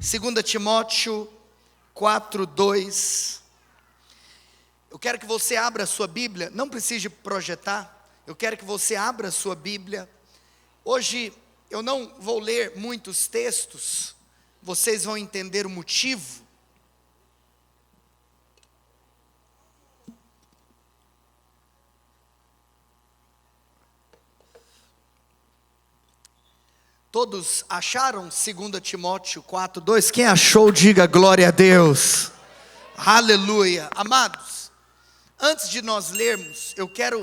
2 Timóteo 4:2. Eu quero que você abra a sua Bíblia, não precise projetar, eu quero que você abra a sua Bíblia. Hoje eu não vou ler muitos textos, vocês vão entender o motivo. Todos acharam 2 Timóteo 4:2? Quem achou, diga glória a Deus. Aleluia. Amados, antes de nós lermos, eu quero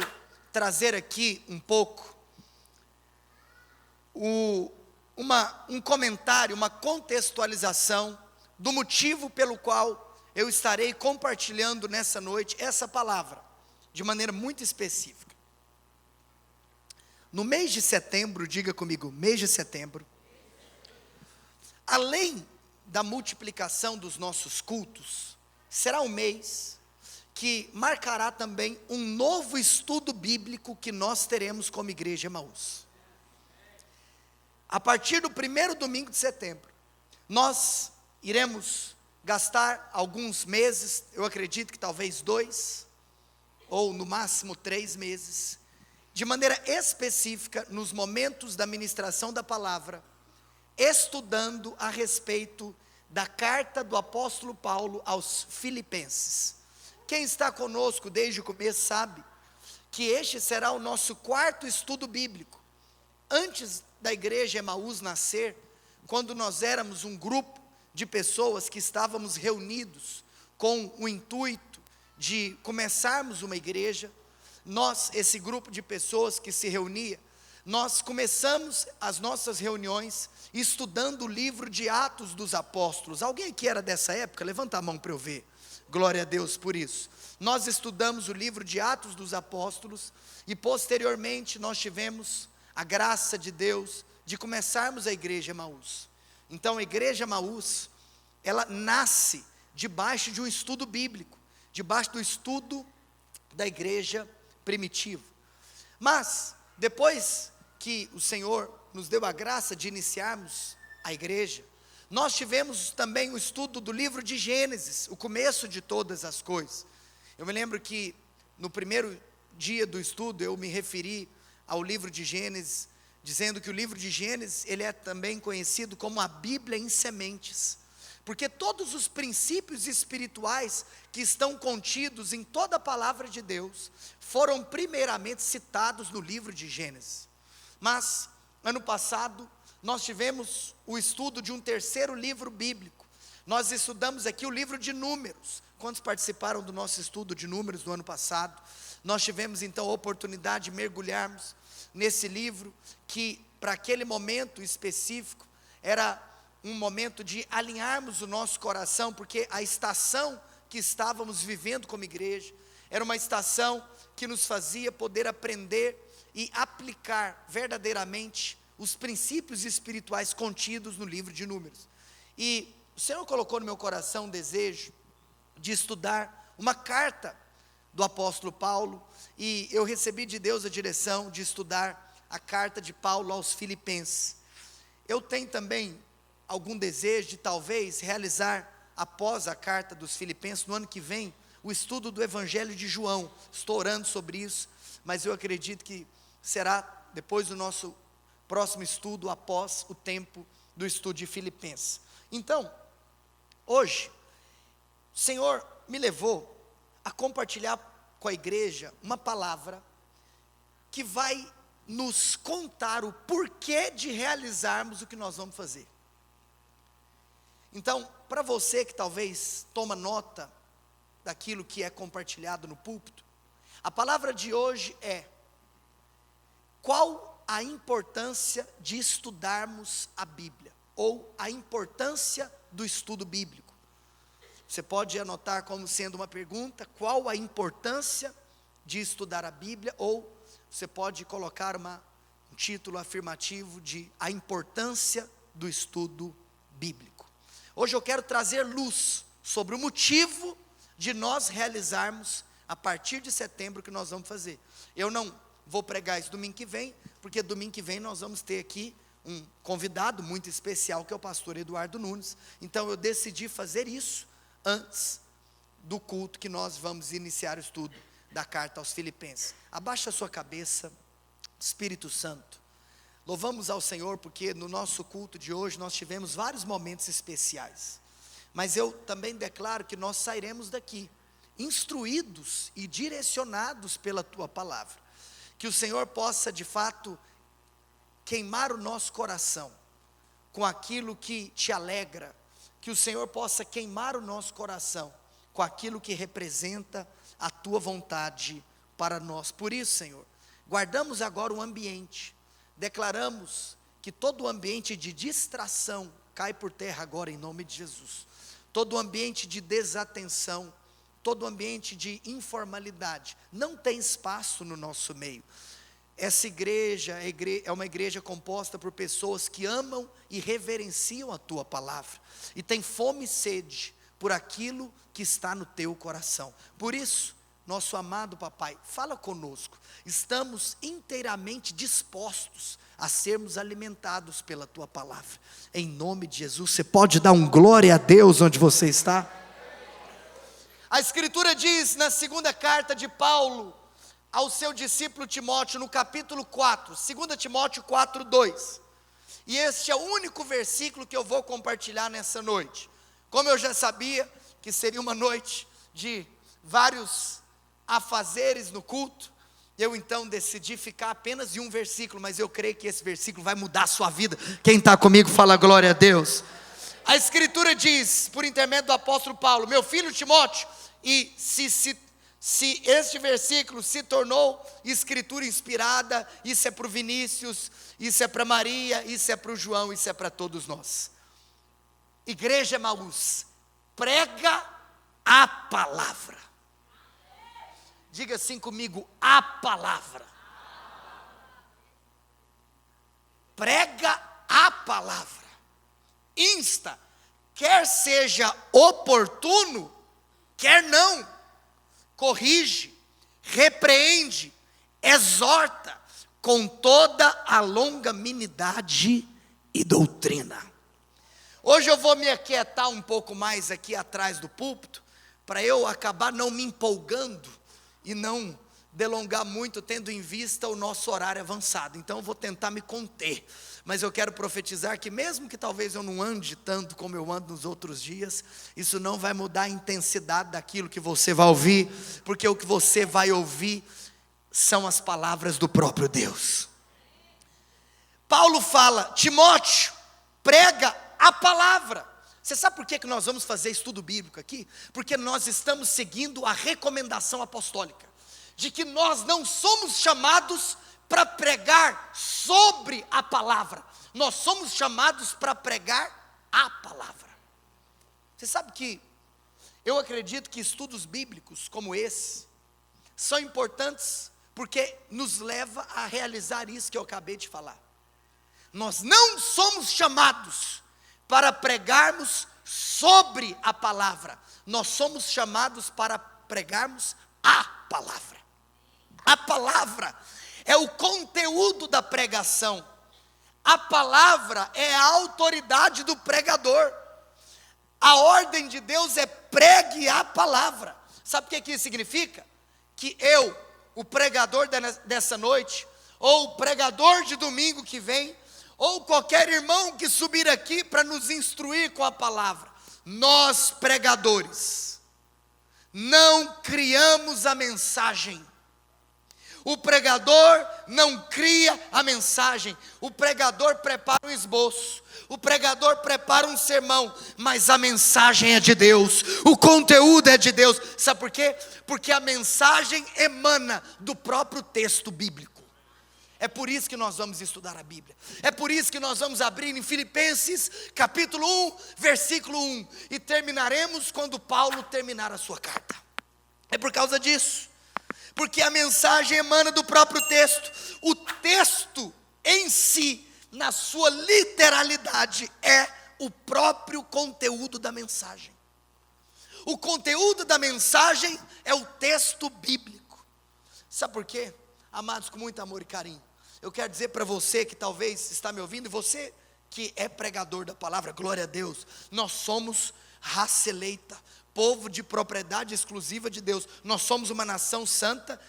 trazer aqui um pouco um comentário, uma contextualização do motivo pelo qual eu estarei compartilhando nessa noite essa palavra, de maneira muito específica. No mês de setembro, diga comigo, mês de setembro, além da multiplicação dos nossos cultos, será um mês que marcará também um novo estudo bíblico que nós teremos como Igreja Emaús. A partir do primeiro domingo de setembro, nós iremos gastar alguns meses, eu acredito que talvez 2, ou no máximo 3 meses, de maneira específica, nos momentos da ministração da palavra, estudando a respeito da carta do apóstolo Paulo aos Filipenses. Quem está conosco desde o começo sabe que este será o nosso 4º estudo bíblico. Antes da Igreja Emaús nascer, quando nós éramos um grupo de pessoas que estávamos reunidos com o intuito de começarmos uma igreja, esse grupo de pessoas que se reunia, nós começamos as nossas reuniões estudando o livro de Atos dos Apóstolos. Alguém aqui era dessa época? Levanta a mão para eu ver. Glória a Deus por isso. Nós estudamos o livro de Atos dos Apóstolos e posteriormente nós tivemos a graça de Deus de começarmos a Igreja Emaús. Então a Igreja Emaús, ela nasce debaixo de um estudo bíblico, debaixo do estudo da igreja primitiva. Mas depois que o Senhor nos deu a graça de iniciarmos a igreja, nós tivemos também o estudo do livro de Gênesis, o começo de todas as coisas. Eu me lembro que no primeiro dia do estudo eu me referi ao livro de Gênesis, dizendo que o livro de Gênesis, ele é também conhecido como a Bíblia em sementes, porque todos os princípios espirituais que estão contidos em toda a palavra de Deus, foram primeiramente citados no livro de Gênesis. Mas, ano passado, nós tivemos o estudo de um terceiro livro bíblico. Nós estudamos aqui o livro de Números. Quantos participaram do nosso estudo de Números no ano passado? Nós tivemos então a oportunidade de mergulharmos nesse livro, que para aquele momento específico, era um momento de alinharmos o nosso coração, porque a estação que estávamos vivendo como igreja, era uma estação que nos fazia poder aprender e aplicar verdadeiramente os princípios espirituais contidos no livro de Números. E o Senhor colocou no meu coração o desejo de estudar uma carta do apóstolo Paulo, e eu recebi de Deus a direção de estudar a carta de Paulo aos Filipenses. Eu tenho também algum desejo de talvez realizar, após a carta dos Filipenses, no ano que vem, o estudo do Evangelho de João. Estou orando sobre isso, mas eu acredito que será depois do nosso próximo estudo, após o tempo do estudo de Filipenses. Então, hoje, o Senhor me levou a compartilhar com a igreja uma palavra que vai nos contar o porquê de realizarmos o que nós vamos fazer. Então, para você que talvez toma nota daquilo que é compartilhado no púlpito, a palavra de hoje é: qual a importância de estudarmos a Bíblia? Ou a importância do estudo bíblico. Você pode anotar como sendo uma pergunta: qual a importância de estudar a Bíblia? Ou você pode colocar um título afirmativo de a importância do estudo bíblico. Hoje eu quero trazer luz sobre o motivo de nós realizarmos, a partir de setembro, o que nós vamos fazer. Eu não vou pregar isso domingo que vem, porque domingo que vem nós vamos ter aqui um convidado muito especial, que é o pastor Eduardo Nunes. Então eu decidi fazer isso antes do culto que nós vamos iniciar o estudo da carta aos Filipenses. Abaixa a sua cabeça, Espírito Santo. Louvamos ao Senhor porque no nosso culto de hoje nós tivemos vários momentos especiais. Mas eu também declaro que nós sairemos daqui instruídos e direcionados pela Tua palavra. Que o Senhor possa de fato queimar o nosso coração com aquilo que te alegra. Que o Senhor possa queimar o nosso coração com aquilo que representa a Tua vontade para nós. Por isso, Senhor, guardamos agora o ambiente. Declaramos que todo o ambiente de distração cai por terra agora em nome de Jesus. Todo o ambiente de desatenção, todo o ambiente de informalidade não tem espaço no nosso meio. Essa igreja é uma igreja composta por pessoas que amam e reverenciam a Tua palavra e tem fome e sede por aquilo que está no Teu coração. Por isso, nosso amado Papai, fala conosco. Estamos inteiramente dispostos a sermos alimentados pela Tua palavra. Em nome de Jesus, você pode dar um glória a Deus onde você está? A Escritura diz na segunda carta de Paulo ao seu discípulo Timóteo, no capítulo 4, 2 Timóteo 4:2. E este é o único versículo que eu vou compartilhar nessa noite. Como eu já sabia que seria uma noite de vários afazeres no culto, eu então decidi ficar apenas em um versículo, mas eu creio que esse versículo vai mudar a sua vida. Quem está comigo fala glória a Deus. A Escritura diz, por intermédio do apóstolo Paulo: meu filho Timóteo, e se este versículo se tornou Escritura inspirada, isso é para o Vinícius, isso é para Maria, isso é para o João, isso é para todos nós. Igreja Emaús, prega a palavra. Diga assim comigo: a palavra. Prega a palavra. Insta, quer seja oportuno, quer não. Corrige, repreende, exorta com toda a longanimidade e doutrina. Hoje eu vou me aquietar um pouco mais aqui atrás do púlpito, para eu acabar não me empolgando e não delongar muito, tendo em vista o nosso horário avançado. Então eu vou tentar me conter, mas eu quero profetizar que mesmo que talvez eu não ande tanto como eu ando nos outros dias, isso não vai mudar a intensidade daquilo que você vai ouvir, porque o que você vai ouvir são as palavras do próprio Deus. Paulo fala: Timóteo, prega a palavra. Você sabe por que nós vamos fazer estudo bíblico aqui? Porque nós estamos seguindo a recomendação apostólica, de que nós não somos chamados para pregar sobre a palavra, nós somos chamados para pregar a palavra. Você sabe que eu acredito que estudos bíblicos como esse são importantes, porque nos leva a realizar isso que eu acabei de falar. Nós não somos chamados para pregarmos sobre a palavra, nós somos chamados para pregarmos a palavra. A palavra é o conteúdo da pregação. A palavra é a autoridade do pregador. A ordem de Deus é pregue a palavra. Sabe o que isso significa? Que eu, o pregador dessa noite, ou o pregador de domingo que vem, ou qualquer irmão que subir aqui para nos instruir com a palavra, nós pregadores não criamos a mensagem. O pregador não cria a mensagem. O pregador prepara um esboço, o pregador prepara um sermão, mas a mensagem é de Deus, o conteúdo é de Deus. Sabe por quê? Porque a mensagem emana do próprio texto bíblico. É por isso que nós vamos estudar a Bíblia. É por isso que nós vamos abrir em Filipenses capítulo 1, versículo 1, e terminaremos quando Paulo terminar a sua carta. É por causa disso, porque a mensagem emana do próprio texto. O texto em si, na sua literalidade, é o próprio conteúdo da mensagem. O conteúdo da mensagem é o texto bíblico. Sabe por quê? Amados, com muito amor e carinho, eu quero dizer para você que talvez está me ouvindo, e você que é pregador da palavra, glória a Deus, nós somos raça eleita, povo de propriedade exclusiva de Deus, nós somos uma nação santa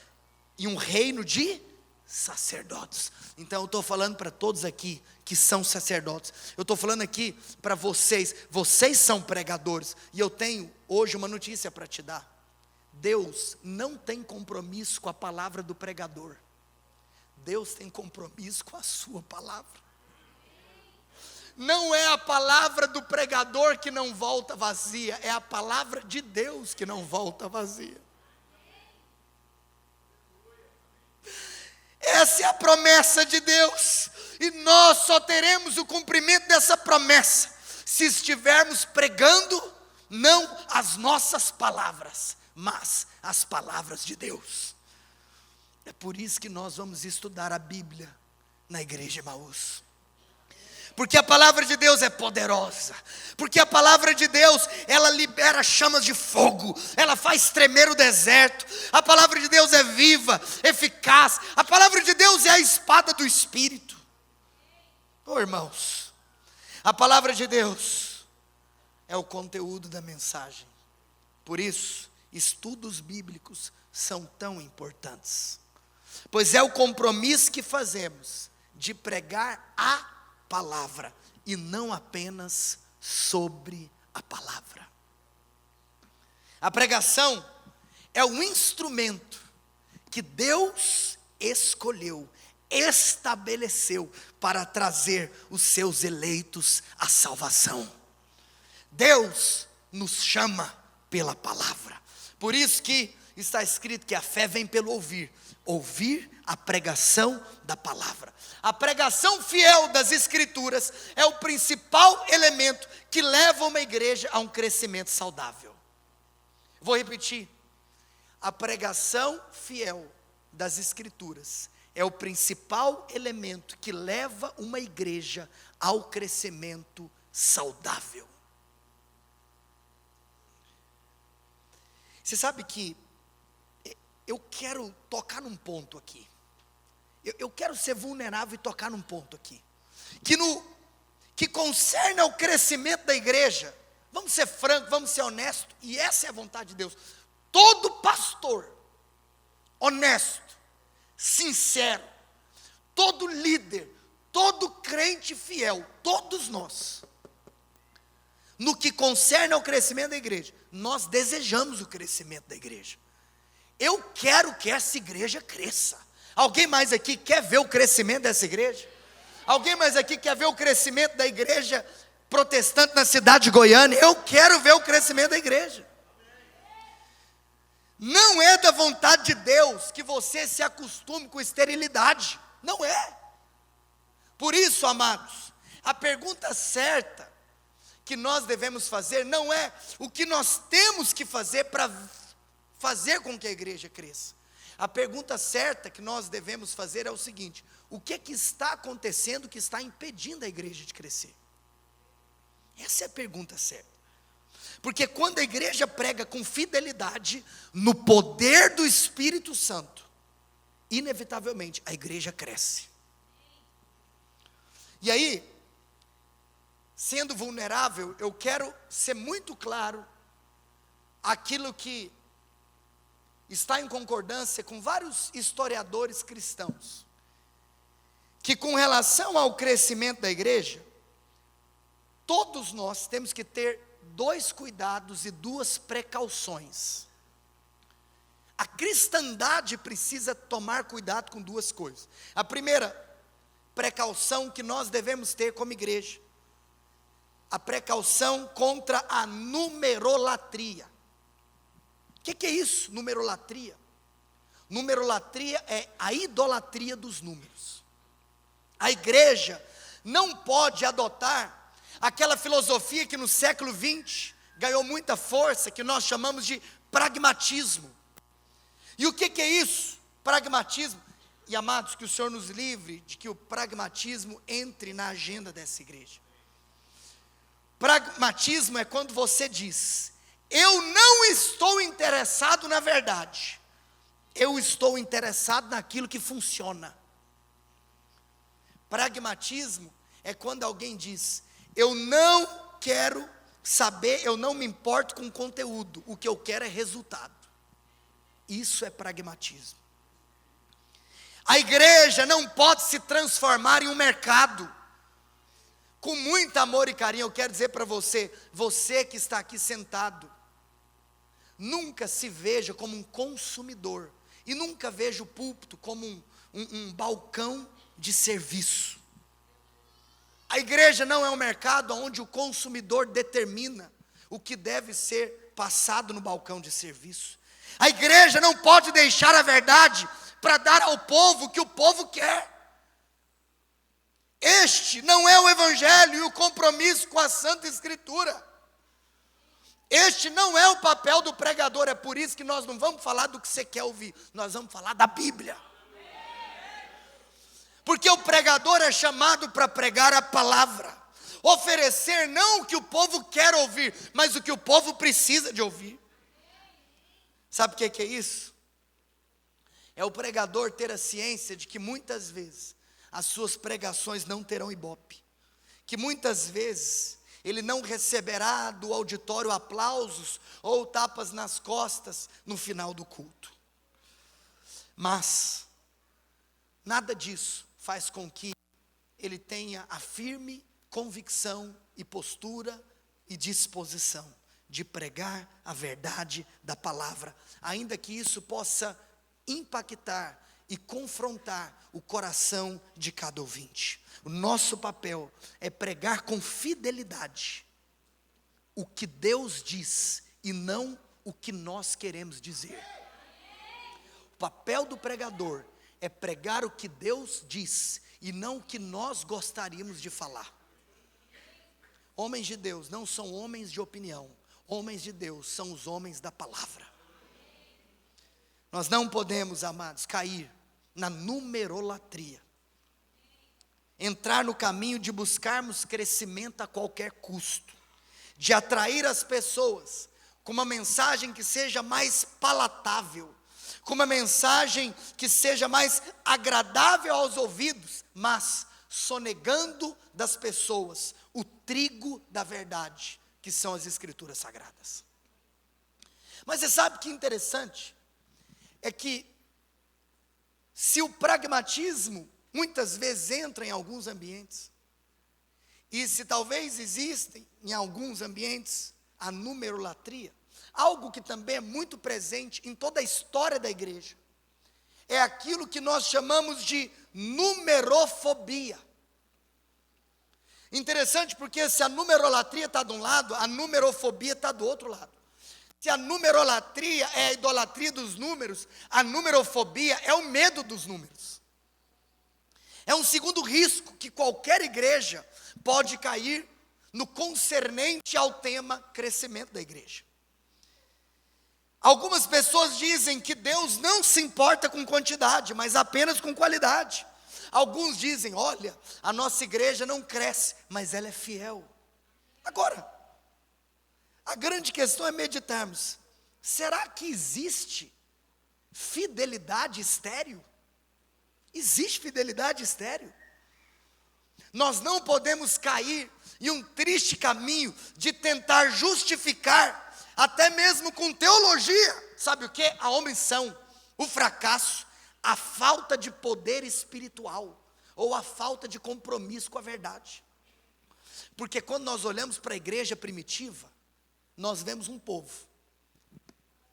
e um reino de sacerdotes. Então eu estou falando para todos aqui que são sacerdotes, eu estou falando aqui para vocês, vocês são pregadores, e eu tenho hoje uma notícia para te dar. Deus não tem compromisso com a palavra do pregador, Deus tem compromisso com a sua palavra. Não é a palavra do pregador que não volta vazia, é a palavra de Deus que não volta vazia. Essa é a promessa de Deus, e nós só teremos o cumprimento dessa promessa se estivermos pregando não as nossas palavras, mas as palavras de Deus. É por isso que nós vamos estudar a Bíblia na igreja Emaús. Porque a palavra de Deus é poderosa, porque a palavra de Deus, ela libera chamas de fogo, ela faz tremer o deserto, a palavra de Deus é viva, eficaz, a palavra de Deus é a espada do Espírito. Oh, irmãos, a palavra de Deus é o conteúdo da mensagem, por isso, estudos bíblicos são tão importantes, pois é o compromisso que fazemos de pregar a palavra, e não apenas sobre a palavra. A pregação é o instrumento que Deus escolheu, estabeleceu para trazer os seus eleitos à salvação. Deus nos chama pela palavra, por isso que está escrito que a fé vem pelo ouvir, ouvir a pregação da palavra. A pregação fiel das Escrituras é o principal elemento que leva uma igreja a um crescimento saudável. Vou repetir. A pregação fiel das Escrituras é o principal elemento que leva uma igreja ao crescimento saudável. Você sabe que eu quero tocar num ponto aqui. Eu quero ser vulnerável e tocar num ponto aqui. Que concerne ao crescimento da igreja. Vamos ser francos, vamos ser honestos. E essa é a vontade de Deus. Todo pastor honesto, sincero, todo líder, todo crente fiel, todos nós, no que concerne ao crescimento da igreja, nós desejamos o crescimento da igreja. Eu quero que essa igreja cresça. Alguém mais aqui quer ver o crescimento dessa igreja? Alguém mais aqui quer ver o crescimento da igreja protestante na cidade de Goiânia? Eu quero ver o crescimento da igreja. Não é da vontade de Deus que você se acostume com esterilidade. Não é. Por isso, amados, a pergunta certa que nós devemos fazer não é o que nós temos que fazer para fazer com que a igreja cresça. A pergunta certa que nós devemos fazer é o seguinte: o que está acontecendo que está impedindo a igreja de crescer? Essa é a pergunta certa. Porque quando a igreja prega com fidelidade, no poder do Espírito Santo, inevitavelmente a igreja cresce. E aí, sendo vulnerável, eu quero ser muito claro aquilo que está em concordância com vários historiadores cristãos, que com relação ao crescimento da igreja, todos nós temos que ter dois cuidados e duas precauções. A cristandade precisa tomar cuidado com duas coisas. A primeira precaução que nós devemos ter como igreja, a precaução contra a numerolatria. O que é isso, numerolatria? Numerolatria é a idolatria dos números. A igreja não pode adotar aquela filosofia que no século XX ganhou muita força, que nós chamamos de pragmatismo. E o que é isso? Pragmatismo. E amados, que o Senhor nos livre de que o pragmatismo entre na agenda dessa igreja. Pragmatismo é quando você diz: eu não estou interessado na verdade, eu estou interessado naquilo que funciona. Pragmatismo é quando alguém diz: eu não quero saber, eu não me importo com conteúdo, o que eu quero é resultado. Isso é pragmatismo. A igreja não pode se transformar em um mercado. Com muito amor e carinho, eu quero dizer para você, você que está aqui sentado, nunca se veja como um consumidor, e nunca veja o púlpito como um balcão de serviço. A igreja não é um mercado onde o consumidor determina o que deve ser passado no balcão de serviço. A igreja não pode deixar a verdade para dar ao povo o que o povo quer. Este não é o evangelho e o compromisso com a Santa Escritura. Este não é o papel do pregador, é por isso que nós não vamos falar do que você quer ouvir, nós vamos falar da Bíblia. Porque o pregador é chamado para pregar a palavra, oferecer não o que o povo quer ouvir, mas o que o povo precisa de ouvir. Sabe o que é isso? É o pregador ter a ciência de que muitas vezes as suas pregações não terão ibope, que muitas vezes ele não receberá do auditório aplausos ou tapas nas costas no final do culto. Mas nada disso faz com que ele tenha a firme convicção e postura e disposição de pregar a verdade da palavra, ainda que isso possa impactar e confrontar o coração de cada ouvinte. O nosso papel é pregar com fidelidade o que Deus diz e não o que nós queremos dizer. O papel do pregador é pregar o que Deus diz e não o que nós gostaríamos de falar. Homens de Deus não são homens de opinião, homens de Deus são os homens da palavra. Nós não podemos, amados, cair na numerolatria, entrar no caminho de buscarmos crescimento a qualquer custo, de atrair as pessoas com uma mensagem que seja mais palatável, com uma mensagem que seja mais agradável aos ouvidos, mas sonegando das pessoas o trigo da verdade, que são as Escrituras Sagradas. Mas você sabe que interessante? É que se o pragmatismo muitas vezes entra em alguns ambientes, e se talvez existem em alguns ambientes a numerolatria, algo que também é muito presente em toda a história da igreja, é aquilo que nós chamamos de numerofobia. Interessante porque se a numerolatria está de um lado, a numerofobia está do outro lado. Se a numerolatria é a idolatria dos números, a numerofobia é o medo dos números. É um segundo risco que qualquer igreja pode cair no concernente ao tema crescimento da igreja. Algumas pessoas dizem que Deus não se importa com quantidade, mas apenas com qualidade. Alguns dizem, olha, a nossa igreja não cresce, mas ela é fiel. Agora, a grande questão é meditarmos, será que existe fidelidade estéril? Existe fidelidade estéril? Nós não podemos cair em um triste caminho de tentar justificar, até mesmo com teologia, sabe o que? A omissão, o fracasso, a falta de poder espiritual, ou a falta de compromisso com a verdade. Porque quando nós olhamos para a igreja primitiva, nós vemos um povo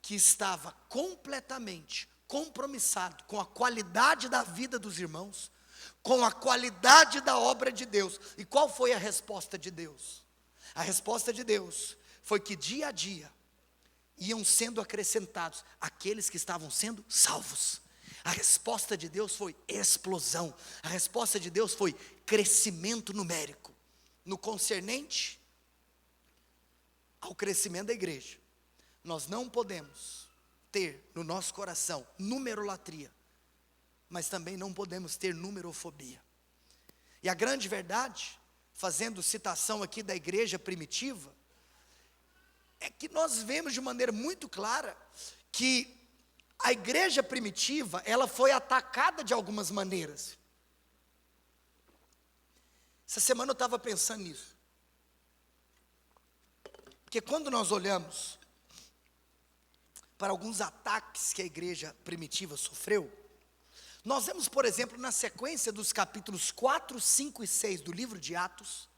que estava completamente compromissado com a qualidade da vida dos irmãos, com a qualidade da obra de Deus. E qual foi a resposta de Deus? A resposta de Deus foi que dia a dia iam sendo acrescentados aqueles que estavam sendo salvos. A resposta de Deus foi explosão. A resposta de Deus foi crescimento numérico. No concernente ao crescimento da igreja, nós não podemos ter no nosso coração numerolatria, mas também não podemos ter numerofobia. E a grande verdade, fazendo citação aqui da igreja primitiva, é que nós vemos de maneira muito clara que a igreja primitiva, ela foi atacada de algumas maneiras. Essa semana eu estava pensando nisso. Porque quando nós olhamos para alguns ataques que a igreja primitiva sofreu, nós vemos, por exemplo, na sequência dos capítulos 4, 5 e 6 do livro de Atos,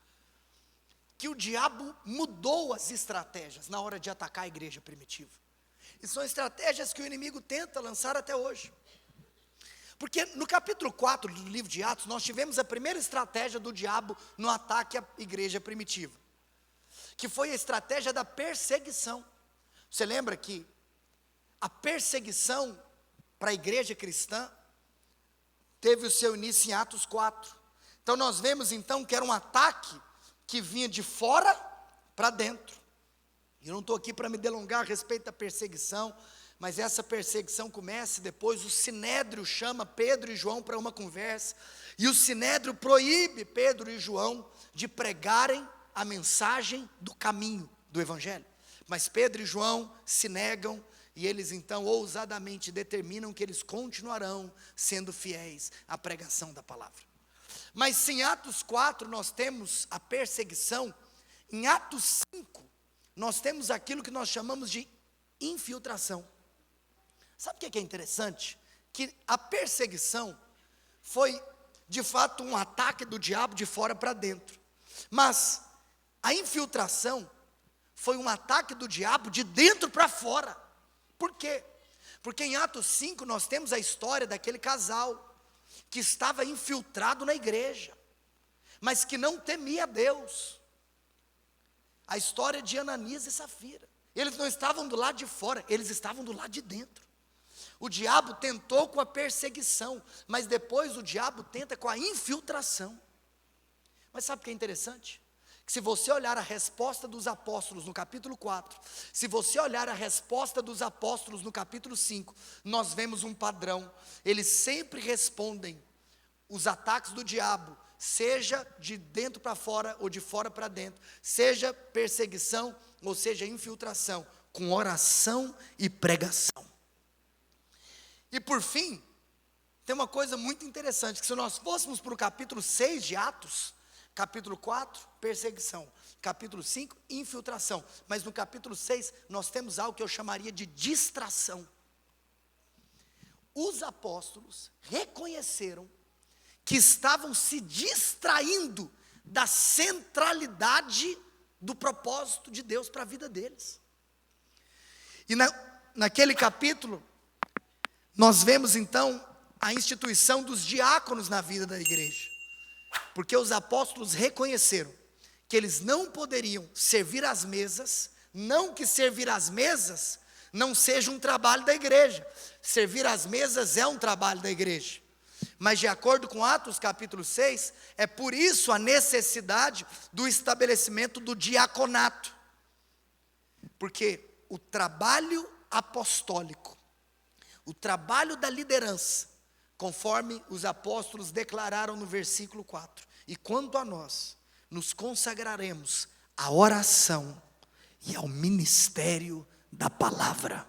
que o diabo mudou as estratégias na hora de atacar a igreja primitiva. E são estratégias que o inimigo tenta lançar até hoje. Porque no capítulo 4 do livro de Atos, nós tivemos a primeira estratégia do diabo no ataque à igreja primitiva, que foi a estratégia da perseguição. Você lembra que a perseguição para a igreja cristã teve o seu início em Atos 4. Então nós vemos então que era um ataque que vinha de fora para dentro. Eu não estou aqui para me delongar a respeito da perseguição, mas essa perseguição começa e depois o Sinédrio chama Pedro e João para uma conversa, e o Sinédrio proíbe Pedro e João de pregarem a mensagem do caminho do Evangelho. Mas Pedro e João se negam, e eles então ousadamente determinam que eles continuarão sendo fiéis à pregação da palavra. Mas se em Atos 4 nós temos a perseguição, em Atos 5 nós temos aquilo que nós chamamos de infiltração. Sabe o que é interessante? Que a perseguição foi de fato um ataque do diabo de fora para dentro, mas a infiltração foi um ataque do diabo de dentro para fora. Por quê? Porque em Atos 5 nós temos a história daquele casal que estava infiltrado na igreja, mas que não temia Deus. A história de Ananias e Safira. Eles não estavam do lado de fora, eles estavam do lado de dentro. O diabo tentou com a perseguição, mas depois o diabo tenta com a infiltração. Mas sabe o que é interessante? Que se você olhar a resposta dos apóstolos no capítulo 4, se você olhar a resposta dos apóstolos no capítulo 5, nós vemos um padrão. Eles sempre respondem os ataques do diabo, seja de dentro para fora ou de fora para dentro, seja perseguição ou seja infiltração, com oração e pregação. E por fim, tem uma coisa muito interessante, que se nós fôssemos para o capítulo 6 de Atos, capítulo 4, perseguição, capítulo 5, infiltração, mas no capítulo 6 nós temos algo que eu chamaria de distração. Os apóstolos reconheceram que estavam se distraindo da centralidade do propósito de Deus para a vida deles. E naquele capítulo, nós vemos então a instituição dos diáconos na vida da igreja, porque os apóstolos reconheceram que eles não poderiam servir às mesas, não que servir às mesas não seja um trabalho da igreja, servir às mesas é um trabalho da igreja, mas de acordo com Atos capítulo 6, é por isso a necessidade do estabelecimento do diaconato, porque o trabalho apostólico, o trabalho da liderança, conforme os apóstolos declararam no versículo 4, e quanto a nós, nos consagraremos à oração e ao ministério da palavra.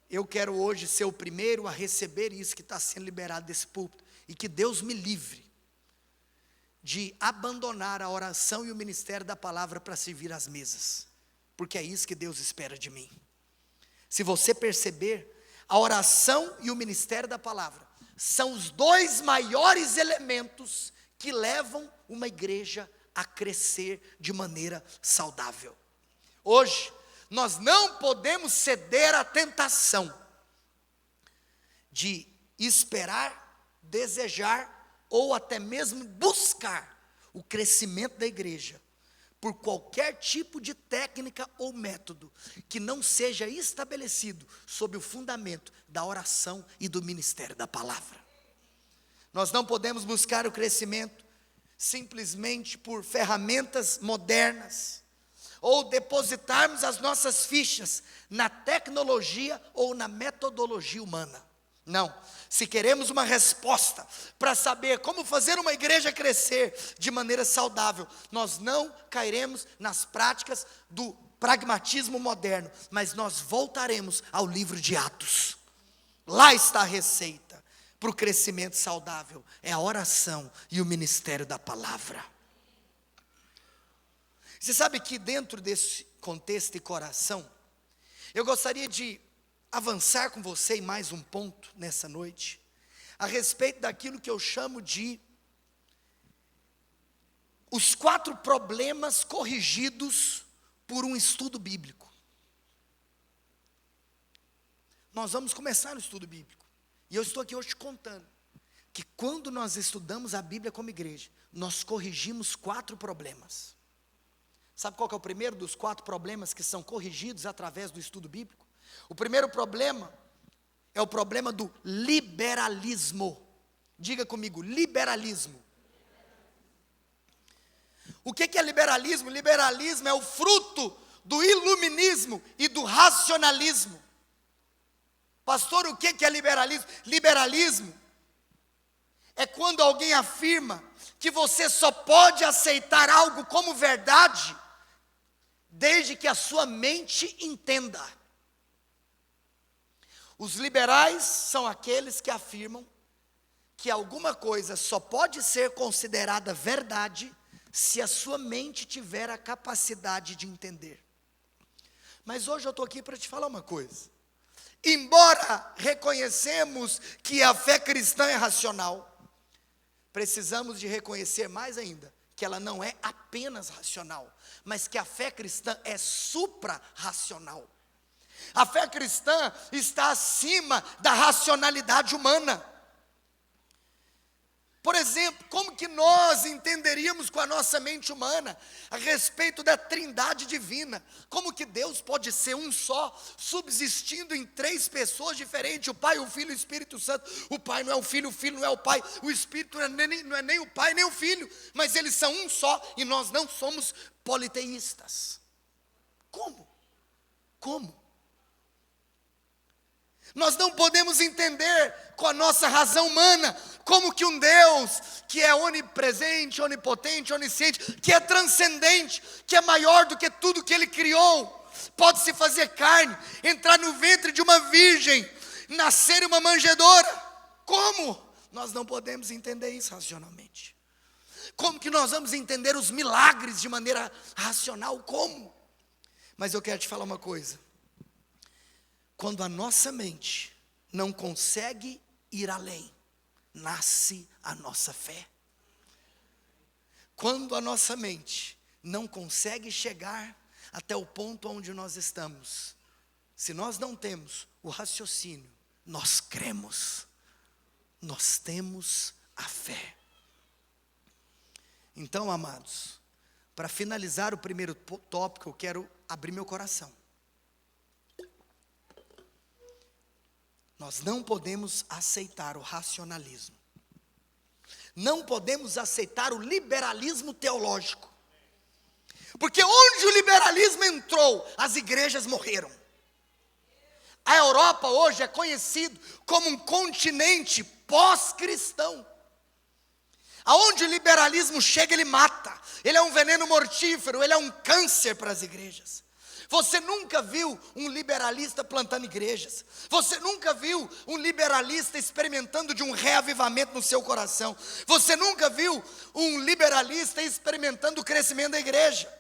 Eu quero hoje ser o primeiro a receber isso que está sendo liberado desse púlpito, e que Deus me livre de abandonar a oração e o ministério da palavra para servir às mesas, porque é isso que Deus espera de mim. Se você perceber, a oração e o ministério da palavra são os dois maiores elementos que levam uma igreja a crescer de maneira saudável. Hoje, nós não podemos ceder à tentação de esperar, desejar ou até mesmo buscar o crescimento da igreja por qualquer tipo de técnica ou método que não seja estabelecido sob o fundamento da oração e do ministério da palavra. Nós não podemos buscar o crescimento simplesmente por ferramentas modernas, ou depositarmos as nossas fichas na tecnologia ou na metodologia humana. Não, se queremos uma resposta para saber como fazer uma igreja crescer de maneira saudável, nós não cairemos nas práticas do pragmatismo moderno, mas nós voltaremos ao livro de Atos. Lá está a receita. para o crescimento saudável é a oração e o ministério da palavra. Você sabe que dentro desse contexto e coração, eu gostaria de avançar com você em mais um ponto nessa noite, a respeito daquilo que eu chamo de os 4 problemas corrigidos por um estudo bíblico. Nós vamos começar o estudo bíblico. E eu estou aqui hoje te contando que quando nós estudamos a Bíblia como igreja, nós corrigimos 4 problemas. Sabe qual que é o primeiro dos 4 problemas que são corrigidos através do estudo bíblico? O primeiro problema é o problema do liberalismo. Diga comigo, liberalismo. O que é liberalismo? Liberalismo é o fruto do iluminismo e do racionalismo. Pastor, o que é liberalismo? Liberalismo é quando alguém afirma que você só pode aceitar algo como verdade desde que a sua mente entenda. Os liberais são aqueles que afirmam que alguma coisa só pode ser considerada verdade se a sua mente tiver a capacidade de entender. Mas hoje eu estou aqui para te falar uma coisa. Embora reconhecemos que a fé cristã é racional, precisamos de reconhecer mais ainda que ela não é apenas racional, mas que a fé cristã é supra-racional. A fé cristã está acima da racionalidade humana. Por exemplo, como que nós entenderíamos com a nossa mente humana a respeito da trindade divina? Como que Deus pode ser um só, subsistindo em 3 pessoas diferentes, o Pai, o Filho e o Espírito Santo? O Pai não é o Filho não é o Pai, o Espírito não é nem o Pai nem o Filho, mas eles são um só e nós não somos politeístas. Como? Como? Nós não podemos entender com a nossa razão humana como que um Deus que é onipresente, onipotente, onisciente, que é transcendente, que é maior do que tudo que Ele criou, pode se fazer carne, entrar no ventre de uma virgem, nascer em uma manjedoura. Como? Nós não podemos entender isso racionalmente. Como que nós vamos entender os milagres de maneira racional? Como? Mas eu quero te falar uma coisa. Quando a nossa mente não consegue ir além, nasce a nossa fé. Quando a nossa mente não consegue chegar até o ponto onde nós estamos, se nós não temos o raciocínio, nós cremos, nós temos a fé. Então, amados, para finalizar o primeiro tópico, eu quero abrir meu coração. Nós não podemos aceitar o racionalismo. Não podemos aceitar o liberalismo teológico. Porque onde o liberalismo entrou, as igrejas morreram. A Europa hoje é conhecido como um continente pós-cristão. Aonde o liberalismo chega, ele mata. Ele é um veneno mortífero, ele é um câncer para as igrejas. Você nunca viu um liberalista plantando igrejas. Você nunca viu um liberalista experimentando de um reavivamento no seu coração. Você nunca viu um liberalista experimentando o crescimento da igreja.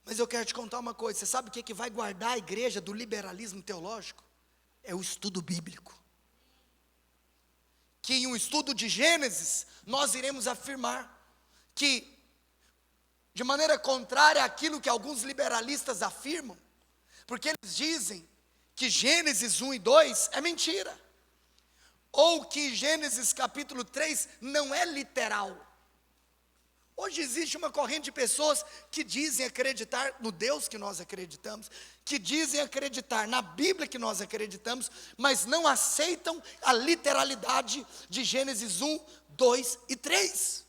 Mas eu quero te contar uma coisa. Você sabe o que vai guardar a igreja do liberalismo teológico? É o estudo bíblico. Que em um estudo de Gênesis, nós iremos afirmar que, de maneira contrária àquilo que alguns liberalistas afirmam, porque eles dizem que Gênesis 1 e 2 é mentira, ou que Gênesis capítulo 3 não é literal. Hoje existe uma corrente de pessoas que dizem acreditar no Deus que nós acreditamos, que dizem acreditar na Bíblia que nós acreditamos, mas não aceitam a literalidade de Gênesis 1, 2 e 3.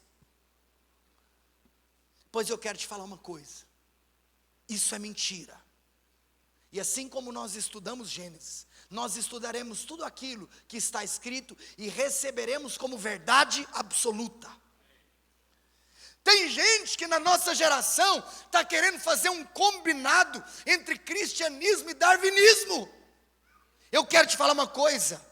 Pois eu quero te falar uma coisa, isso é mentira. E assim como nós estudamos Gênesis, nós estudaremos tudo aquilo que está escrito e receberemos como verdade absoluta. Tem gente que na nossa geração está querendo fazer um combinado entre cristianismo e darwinismo. Eu quero te falar uma coisa,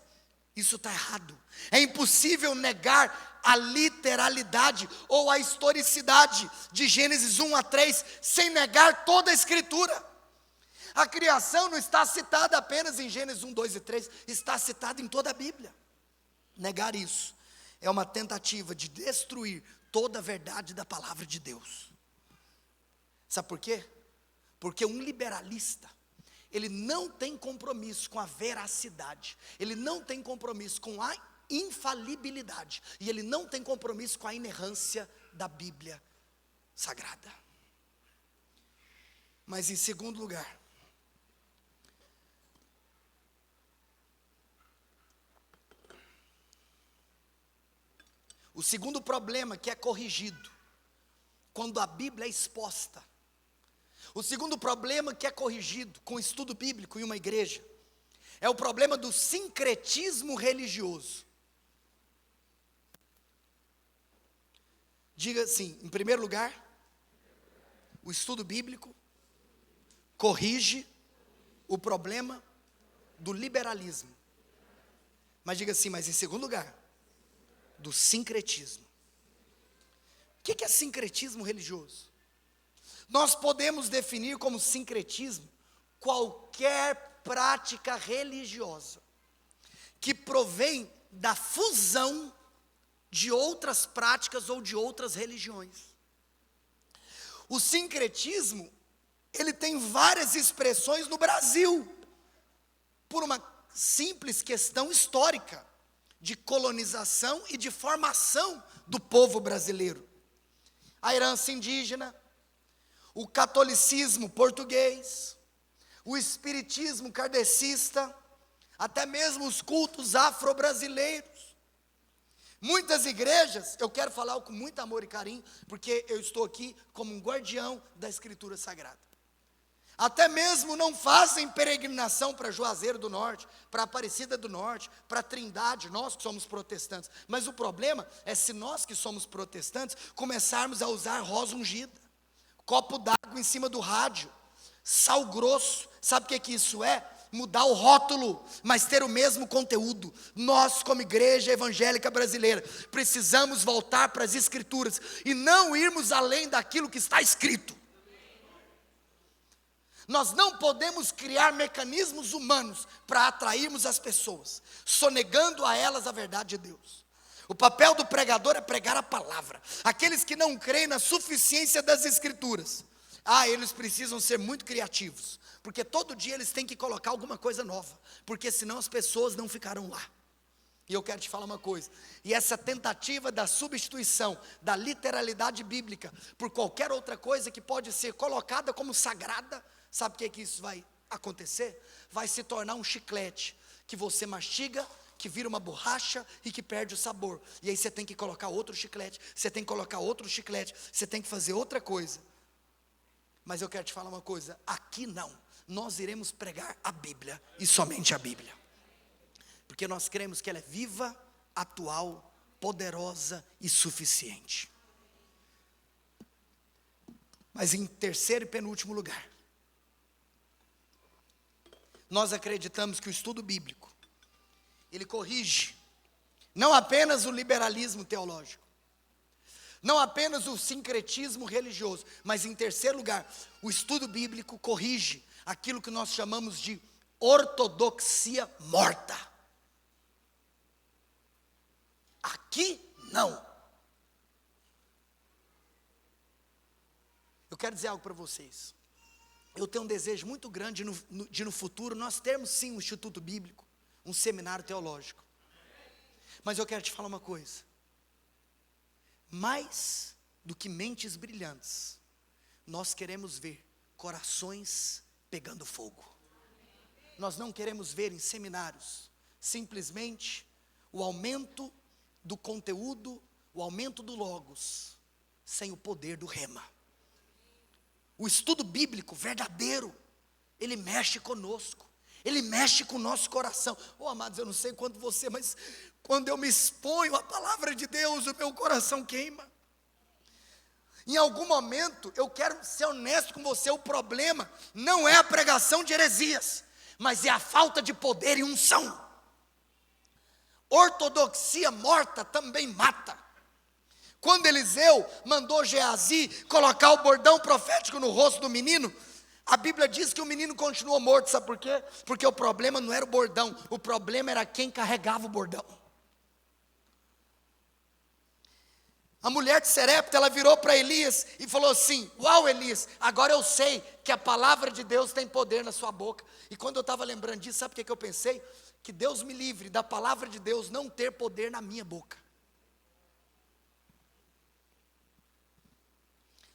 isso está errado. É impossível negar a literalidade ou a historicidade de Gênesis 1 a 3, sem negar toda a Escritura. A criação não está citada apenas em Gênesis 1, 2 e 3, está citada em toda a Bíblia. Negar isso é uma tentativa de destruir toda a verdade da palavra de Deus. Sabe por quê? Porque um liberalista, ele não tem compromisso com a veracidade, ele não tem compromisso com a infalibilidade, e ele não tem compromisso com a inerrância da Bíblia Sagrada. Mas em segundo lugar, o segundo problema que é corrigido quando a Bíblia é exposta, o segundo problema que é corrigido com o estudo bíblico em uma igreja, é o problema do sincretismo religioso. Diga assim, em primeiro lugar, o estudo bíblico corrige o problema do liberalismo. Mas diga assim, mas em segundo lugar, do sincretismo. O que é sincretismo religioso? Nós podemos definir como sincretismo qualquer prática religiosa que provém da fusão de outras práticas ou de outras religiões. O sincretismo, ele tem várias expressões no Brasil, por uma simples questão histórica de colonização e de formação do povo brasileiro. A herança indígena, o catolicismo português, o espiritismo kardecista, até mesmo os cultos afro-brasileiros. Muitas igrejas, eu quero falar com muito amor e carinho, porque eu estou aqui como um guardião da Escritura Sagrada. Até mesmo não fazem peregrinação para Juazeiro do Norte, para Aparecida do Norte, para Trindade, nós que somos protestantes. Mas o problema é se nós que somos protestantes começarmos a usar rosa ungida, copo d'água em cima do rádio, sal grosso. Sabe o que isso é? Mudar o rótulo, mas ter o mesmo conteúdo. Nós, como igreja evangélica brasileira, precisamos voltar para as Escrituras e não irmos além daquilo que está escrito. Nós não podemos criar mecanismos humanos para atrairmos as pessoas, sonegando a elas a verdade de Deus. O papel do pregador é pregar a palavra. Aqueles que não creem na suficiência das Escrituras, eles precisam ser muito criativos, porque todo dia eles têm que colocar alguma coisa nova, porque senão as pessoas não ficarão lá. E eu quero te falar uma coisa, e essa tentativa da substituição da literalidade bíblica por qualquer outra coisa que pode ser colocada como sagrada, sabe o que isso vai acontecer? Vai se tornar um chiclete, que você mastiga, que vira uma borracha e que perde o sabor. E aí você tem que colocar outro chiclete, você tem que colocar outro chiclete, você tem que fazer outra coisa. Mas eu quero te falar uma coisa, aqui não, nós iremos pregar a Bíblia e somente a Bíblia. Porque nós cremos que ela é viva, atual, poderosa e suficiente. Mas em terceiro e penúltimo lugar, nós acreditamos que o estudo bíblico, ele corrige não apenas o liberalismo teológico, não apenas o sincretismo religioso, mas em terceiro lugar, o estudo bíblico corrige aquilo que nós chamamos de ortodoxia morta. Aqui não. Eu quero dizer algo para vocês. Eu tenho um desejo muito grande de no futuro nós termos sim um instituto bíblico, um seminário teológico. Mas eu quero te falar uma coisa. Mais do que mentes brilhantes, nós queremos ver corações pegando fogo. Nós não queremos ver em seminários simplesmente o aumento do conteúdo, o aumento do logos, sem o poder do rema. O estudo bíblico verdadeiro, ele mexe conosco, ele mexe com o nosso coração. Amados, eu não sei quanto você, mas quando eu me exponho à palavra de Deus, o meu coração queima. Em algum momento, eu quero ser honesto com você, o problema não é a pregação de heresias, mas é a falta de poder e unção. Ortodoxia morta também mata. Quando Eliseu mandou Geazi colocar o bordão profético no rosto do menino, a Bíblia diz que o menino continuou morto. Sabe por quê? Porque o problema não era o bordão, o problema era quem carregava o bordão. A mulher de Serepta, ela virou para Elias e falou assim: uau, Elias, agora eu sei que a palavra de Deus tem poder na sua boca. E quando eu estava lembrando disso, sabe o que eu pensei? Que Deus me livre da palavra de Deus não ter poder na minha boca.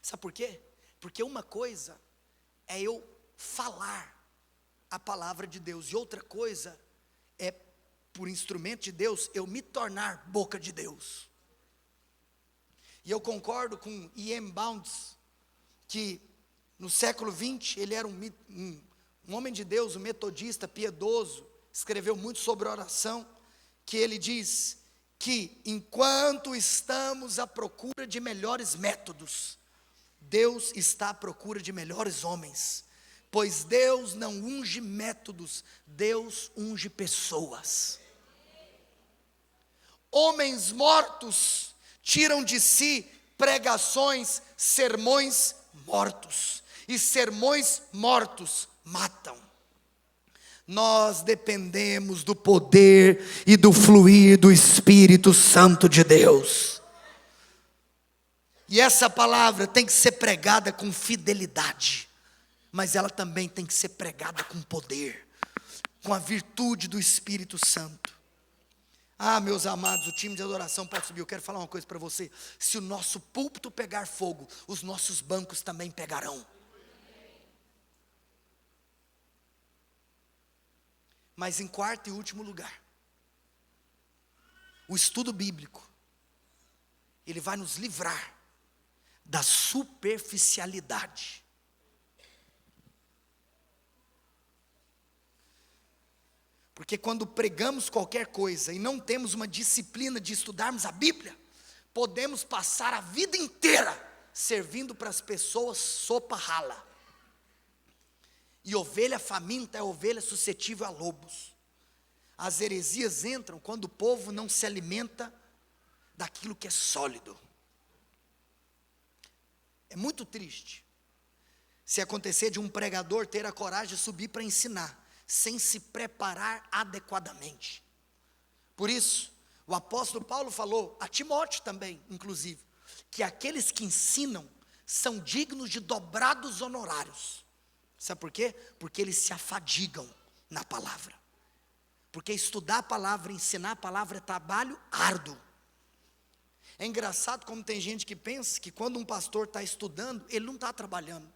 Sabe por quê? Porque uma coisa é eu falar a palavra de Deus, e outra coisa é, por instrumento de Deus, eu me tornar boca de Deus. E eu concordo com E.M. Bounds, que no século XX, ele era um homem de Deus, um metodista, piedoso, escreveu muito sobre oração, que ele diz que enquanto estamos à procura de melhores métodos, Deus está à procura de melhores homens, pois Deus não unge métodos, Deus unge pessoas. Homens mortos tiram de si pregações, sermões mortos, e sermões mortos matam. Nós dependemos do poder e do fluir do Espírito Santo de Deus. E essa palavra tem que ser pregada com fidelidade, mas ela também tem que ser pregada com poder, com a virtude do Espírito Santo. Ah, meus amados, o time de adoração pode subir. Eu quero falar uma coisa para você: se o nosso púlpito pegar fogo, os nossos bancos também pegarão. Mas em quarto e último lugar, o estudo bíblico, ele vai nos livrar da superficialidade. Porque quando pregamos qualquer coisa e não temos uma disciplina de estudarmos a Bíblia, podemos passar a vida inteira servindo para as pessoas sopa rala. E ovelha faminta é ovelha suscetível a lobos. As heresias entram quando o povo não se alimenta daquilo que é sólido. É muito triste se acontecer de um pregador ter a coragem de subir para ensinar, sem se preparar adequadamente. Por isso, o apóstolo Paulo falou, a Timóteo também, inclusive, que aqueles que ensinam são dignos de dobrados honorários. Sabe por quê? Porque eles se afadigam na palavra. Porque estudar a palavra, ensinar a palavra é trabalho árduo. É engraçado como tem gente que pensa que quando um pastor está estudando, ele não está trabalhando.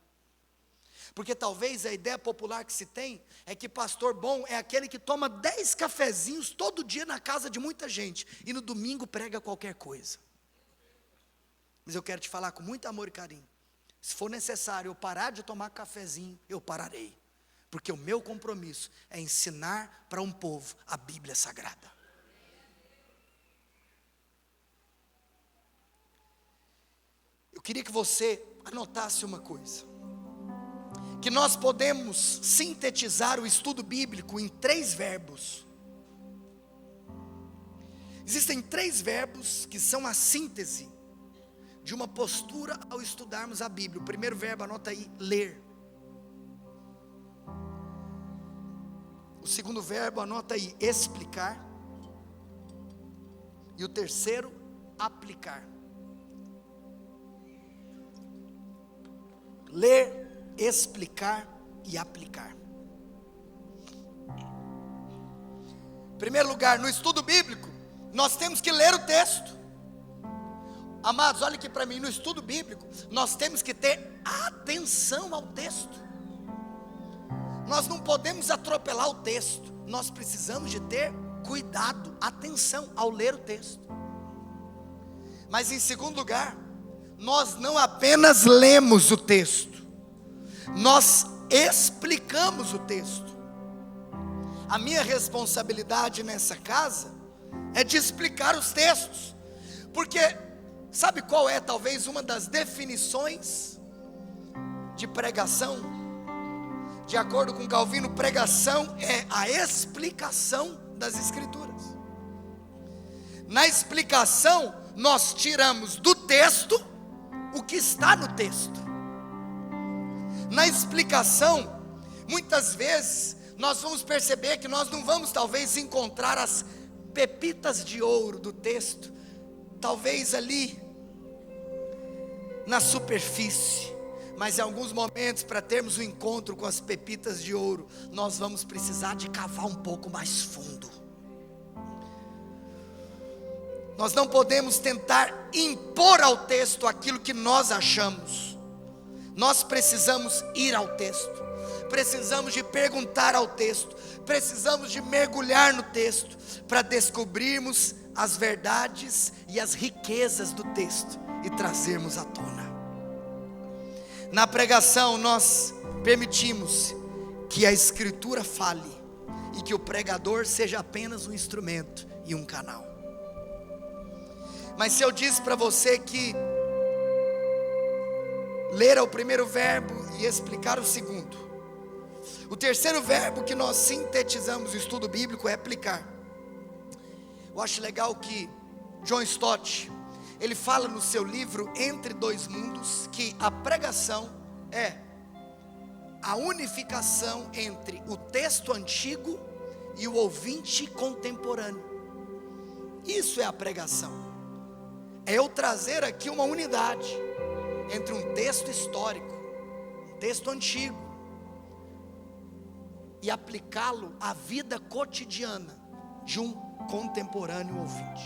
Porque talvez a ideia popular que se tem é que pastor bom é aquele que toma 10 cafezinhos todo dia na casa de muita gente e no domingo prega qualquer coisa. Mas eu quero te falar com muito amor e carinho: se for necessário eu parar de tomar cafezinho, eu pararei. Porque o meu compromisso é ensinar para um povo a Bíblia Sagrada. Eu queria que você anotasse uma coisa: que nós podemos sintetizar o estudo bíblico em 3 verbos. Existem 3 verbos que são a síntese de uma postura ao estudarmos a Bíblia. O primeiro verbo, anota aí, ler. O segundo verbo, anota aí, explicar. E o terceiro, aplicar. Ler, explicar e aplicar. Em primeiro lugar, no estudo bíblico, nós temos que ler o texto. Amados, olha aqui para mim, no estudo bíblico, nós temos que ter atenção ao texto. Nós não podemos atropelar o texto, nós precisamos de ter cuidado, atenção ao ler o texto. Mas em segundo lugar, nós não apenas lemos o texto, nós explicamos o texto. A minha responsabilidade nessa casa é de explicar os textos, porque sabe qual é talvez uma das definições de pregação? De acordo com Calvino, pregação é a explicação das Escrituras. Na explicação, nós tiramos do texto o que está no texto. Na explicação, muitas vezes, nós vamos perceber que nós não vamos talvez encontrar as pepitas de ouro do texto, talvez ali na superfície, mas em alguns momentos, para termos um encontro com as pepitas de ouro, nós vamos precisar de cavar um pouco mais fundo. Nós não podemos tentar impor ao texto aquilo que nós achamos. Nós precisamos ir ao texto, precisamos de perguntar ao texto, precisamos de mergulhar no texto, para descobrirmos as verdades e as riquezas do texto e trazermos à tona. Na pregação nós permitimos que a Escritura fale e que o pregador seja apenas um instrumento e um canal. Mas se eu disse para você que ler é o primeiro verbo e explicar o segundo, o terceiro verbo que nós sintetizamos o estudo bíblico é aplicar. Eu acho legal que John Stott, ele fala no seu livro Entre Dois Mundos, que a pregação é a unificação entre o texto antigo e o ouvinte contemporâneo. Isso é a pregação. É eu trazer aqui uma unidade entre um texto histórico, um texto antigo, e aplicá-lo à vida cotidiana de um contemporâneo ouvinte.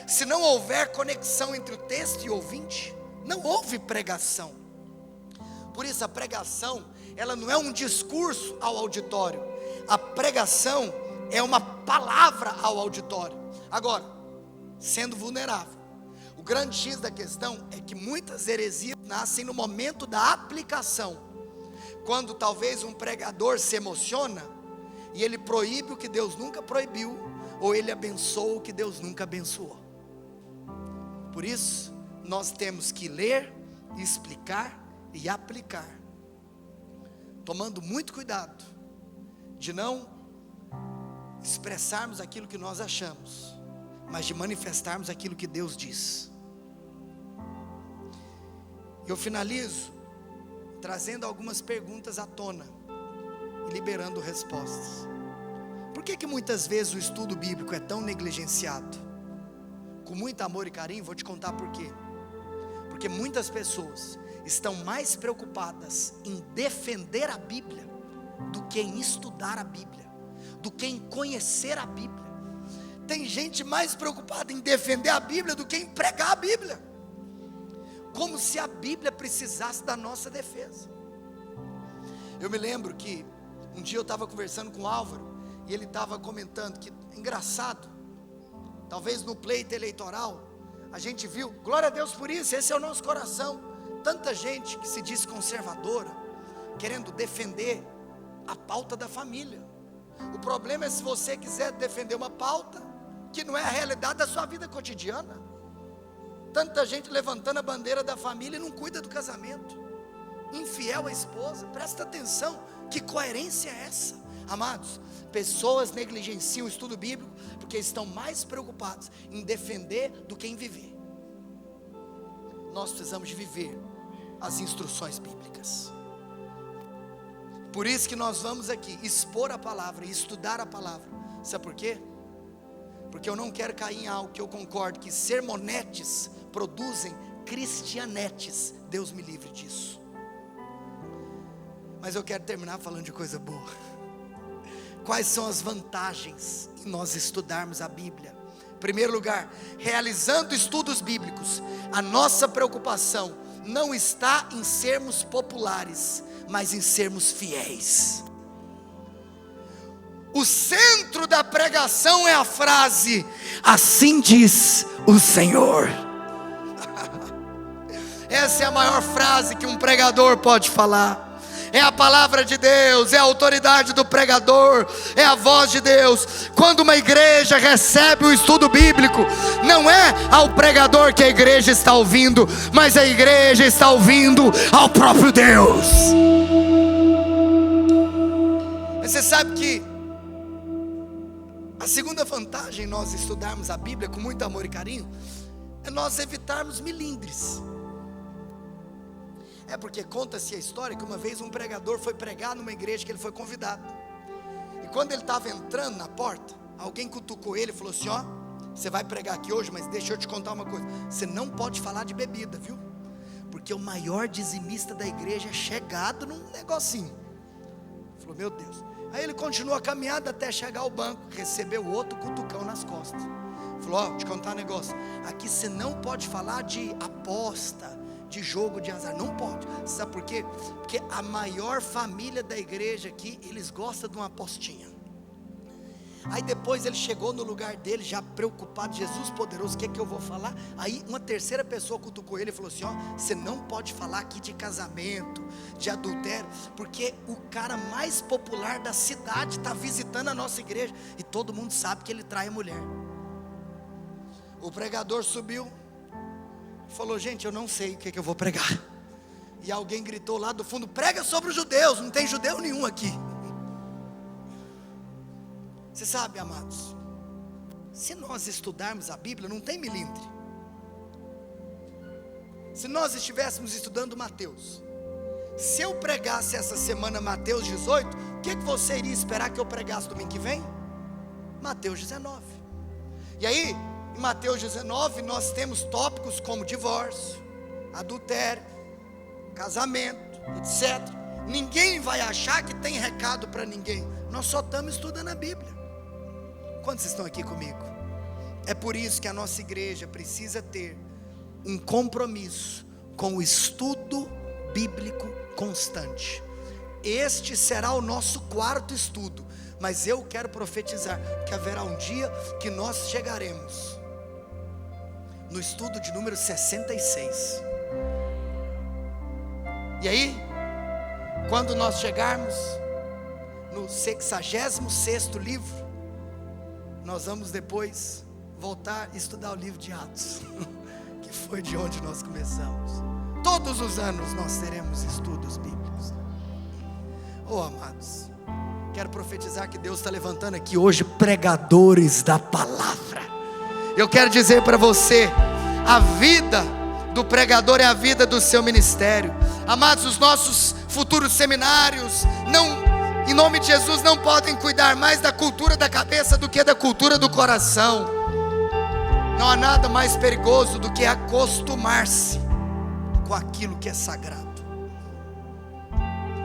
Se não houver conexão entre o texto e o ouvinte, não houve pregação. Por isso a pregação, ela não é um discurso ao auditório. A pregação é uma palavra ao auditório. Agora, sendo vulnerável, o grande X da questão é que muitas heresias nascem no momento da aplicação. Quando talvez um pregador se emociona e ele proíbe o que Deus nunca proibiu, ou ele abençoa o que Deus nunca abençoou. Por isso, nós temos que ler, explicar e aplicar, tomando muito cuidado de não expressarmos aquilo que nós achamos, mas de manifestarmos aquilo que Deus diz. Eu finalizo trazendo algumas perguntas à tona e liberando respostas. Por que muitas vezes o estudo bíblico é tão negligenciado? Com muito amor e carinho, vou te contar por quê. Porque muitas pessoas estão mais preocupadas em defender a Bíblia do que em estudar a Bíblia, do que em conhecer a Bíblia. Tem gente mais preocupada em defender a Bíblia do que em pregar a Bíblia, como se a Bíblia precisasse da nossa defesa. Eu me lembro que um dia eu estava conversando com o Álvaro, e ele estava comentando que, engraçado, talvez no pleito eleitoral, a gente viu, glória a Deus por isso, esse é o nosso coração, tanta gente que se diz conservadora, querendo defender a pauta da família. O problema é se você quiser defender uma pauta que não é a realidade da sua vida cotidiana. Tanta gente levantando a bandeira da família e não cuida do casamento, infiel à esposa. Presta atenção, que coerência é essa? Amados, pessoas negligenciam o estudo bíblico porque estão mais preocupados em defender do que em viver. Nós precisamos de viver as instruções bíblicas. Por isso que nós vamos aqui expor a palavra e estudar a palavra. Sabe por quê? Porque eu não quero cair em algo que eu concordo, que sermonetes produzem cristianetes. Deus me livre disso. Mas eu quero terminar falando de coisa boa. Quais são as vantagens em nós estudarmos a Bíblia? Em primeiro lugar, realizando estudos bíblicos, a nossa preocupação não está em sermos populares, mas em sermos fiéis. O centro da pregação é a frase: assim diz o Senhor. Essa é a maior frase que um pregador pode falar. É a palavra de Deus, é a autoridade do pregador, é a voz de Deus. Quando uma igreja recebe o estudo bíblico, não é ao pregador que a igreja está ouvindo, mas a igreja está ouvindo ao próprio Deus. Mas você sabe que a segunda vantagem em nós estudarmos a Bíblia com muito amor e carinho é nós evitarmos milindres. É porque conta-se a história que uma vez um pregador foi pregar numa igreja que ele foi convidado. E quando ele estava entrando na porta, alguém cutucou ele e falou assim: ó, você vai pregar aqui hoje, mas deixa eu te contar uma coisa, você não pode falar de bebida, viu? Porque o maior dizimista da igreja é chegado num negocinho. Ele falou: meu Deus. Aí ele continuou a caminhada até chegar ao banco, recebeu outro cutucão nas costas. Falou: ó, vou te contar um negócio, aqui você não pode falar de aposta, de jogo de azar, não pode. Sabe por quê? Porque a maior família da igreja aqui, eles gostam de uma apostinha. Aí depois ele chegou no lugar dele, já preocupado: Jesus poderoso, o que é que eu vou falar? Aí uma terceira pessoa cutucou ele e falou assim: ó, você não pode falar aqui de casamento, de adultério, porque o cara mais popular da cidade está visitando a nossa igreja, e todo mundo sabe que ele trai a mulher. O pregador subiu, falou: gente, eu não sei o que é que eu vou pregar. E alguém gritou lá do fundo: prega sobre os judeus, não tem judeu nenhum aqui. Você sabe, amados, se nós estudarmos a Bíblia, não tem milindre. Se nós estivéssemos estudando Mateus, se eu pregasse essa semana Mateus 18, o que você iria esperar que eu pregasse domingo que vem? Mateus 19. E aí, em Mateus 19, nós temos tópicos como divórcio, adultério, casamento, etc. Ninguém vai achar que tem recado para ninguém. Nós só estamos estudando a Bíblia. Quantos estão aqui comigo? É por isso que a nossa igreja precisa ter um compromisso com o estudo bíblico constante. Este será o nosso quarto estudo, mas eu quero profetizar que haverá um dia que nós chegaremos no estudo de número 66. E aí, quando nós chegarmos no 66º livro, nós vamos depois voltar a estudar o livro de Atos, que foi de onde nós começamos. Todos os anos nós teremos estudos bíblicos. Oh, amados, quero profetizar que Deus está levantando aqui hoje pregadores da palavra. Eu quero dizer para você, a vida do pregador é a vida do seu ministério. Amados, os nossos futuros seminários em nome de Jesus, não podem cuidar mais da cultura da cabeça do que da cultura do coração. Não há nada mais perigoso do que acostumar-se com aquilo que é sagrado.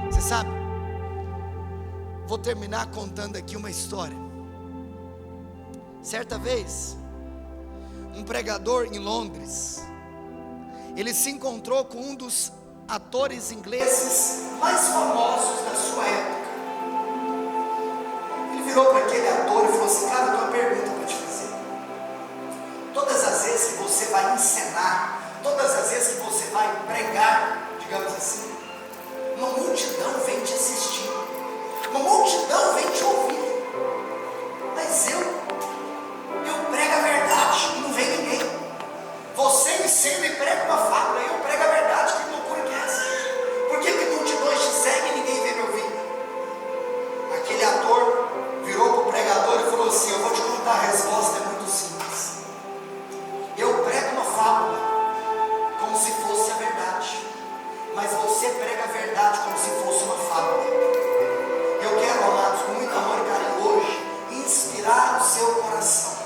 Você sabe, vou terminar contando aqui uma história. Certa vez, um pregador em Londres, ele se encontrou com um dos atores ingleses mais famosos da sua época. Ele virou para aquele ator e falou assim: cara, eu tenho uma pergunta para te fazer. Todas as vezes que você vai encenar, todas as vezes que você vai pregar, digamos assim, uma multidão vem te assistir, uma multidão vem te ouvir, mas eu prego a verdade e não vem ninguém. Você ensina e prega uma fábula, eu prego a verdade. Que loucura que é essa? Por que multidões te seguem e ninguém vem me ouvir? Aquele ator virou para o pregador e falou assim: eu vou te contar, a resposta é muito simples. Eu prego uma fábula como se fosse a verdade, mas você prega a verdade como se fosse uma fábula. Eu quero, amados, com muito amor e carinho hoje, inspirar o seu coração,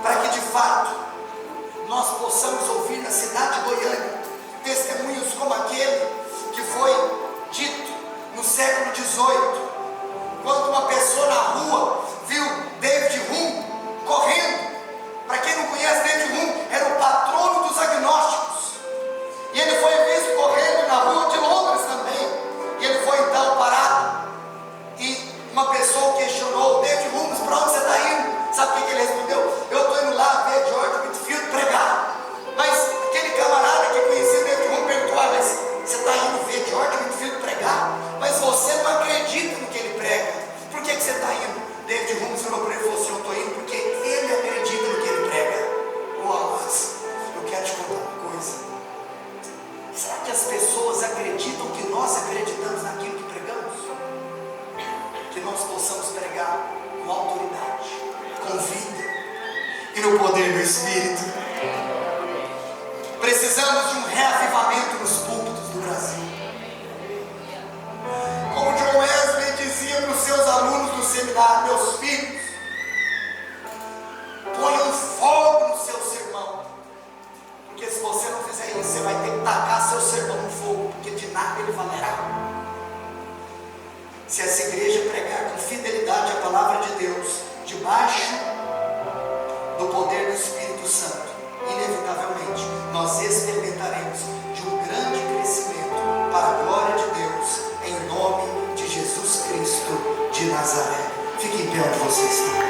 para que de fato nós possamos ouvir na cidade de Goiânia testemunhos como aquele que foi dito no século XVIII, quando uma pessoa na rua viu David Hume correndo. Para quem não conhece, David Hume era o patrono dos agnósticos, e ele foi visto correndo na rua de Londres também, e ele foi então parado, e uma pessoa questionou: David Hume, para onde você está indo? Sabe o que ele respondeu? Eu estou indo lá ver George Whitefield pregar. Mas aquele camarada que conhecia David Hume perguntou: mas você está indo ver George Whitefield pregar? Mas você não acredita no que ele prega, por que você está indo? Espírito. Precisamos de um reavivamento nos púlpitos do Brasil. Como John Wesley dizia para os seus alunos do seminário: meus filhos, ponham fogo no seu sermão, porque se você não fizer isso, você vai ter que tacar seu sermão no fogo, porque de nada ele valerá. Se essa igreja pregar com fidelidade a palavra de Deus, debaixo do poder do Espírito Santo, inevitavelmente nós experimentaremos de um grande crescimento para a glória de Deus, em nome de Jesus Cristo de Nazaré. Fique em pé onde você está.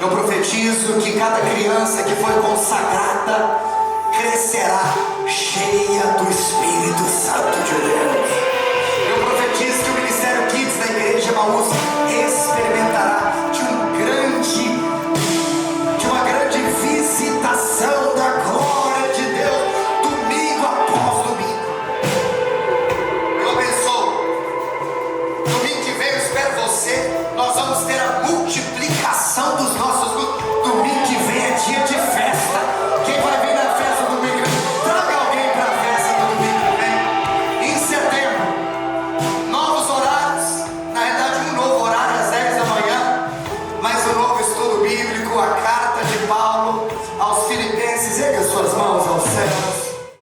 Eu profetizo que cada criança que foi consagrada crescerá cheia do Espírito Santo de Deus. Eu profetizo que o Ministério Kids da Igreja Emaús experimentará de uma grande visitação da glória de Deus, domingo após domingo. Eu abençoo. Domingo que vem eu espero você. Nós vamos ter a multiplicação dos